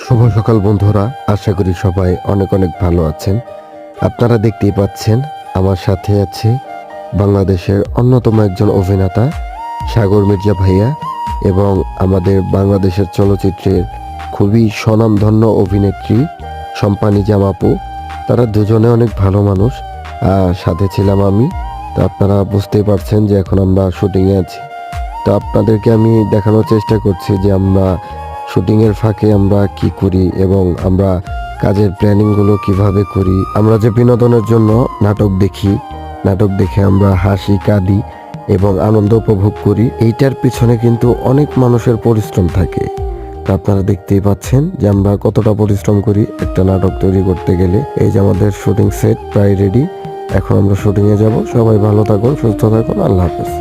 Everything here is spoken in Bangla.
শুভ সকাল বন্ধুরা, আশা করি সবাই অনেক অনেক ভালো আছেন। আপনারা দেখতেই পাচ্ছেন আমার সাথে আছে বাংলাদেশের অন্যতম একজন অভিনেতা সাগর মির্জা ভাইয়া এবং আমাদের বাংলাদেশের চলচ্চিত্রের খুবই স্বনামধন্য অভিনেত্রী শম্পানী জামাপু। তারা দুজনে অনেক ভালো মানুষ। সাথে ছিলাম আমি। তো আপনারা বুঝতেই পারছেন যে এখন আমরা শুটিংয়ে আছি। তো আপনাদেরকে আমি দেখানোর চেষ্টা করছি যে আমরা শুটিংয়ের ফাঁকে আমরা কি করি এবং আমরা কাজের প্ল্যানিংগুলো কিভাবে করি। আমরা যে বিনোদনের জন্য নাটক দেখি, নাটক দেখে আমরা হাসি কাঁদি এবং আনন্দ উপভোগ করি, এইটার পিছনে কিন্তু অনেক মানুষের পরিশ্রম থাকে। তো আপনারা দেখতেই পাচ্ছেন যে আমরা কতটা পরিশ্রম করি একটা নাটক তৈরি করতে গেলে। এই যে আমাদের শুটিং সেট প্রায় রেডি, এখন আমরা শুটিংয়ে যাব। সবাই ভালো থাকুন, সুস্থ থাকুন, আল্লাহ হাফেজ।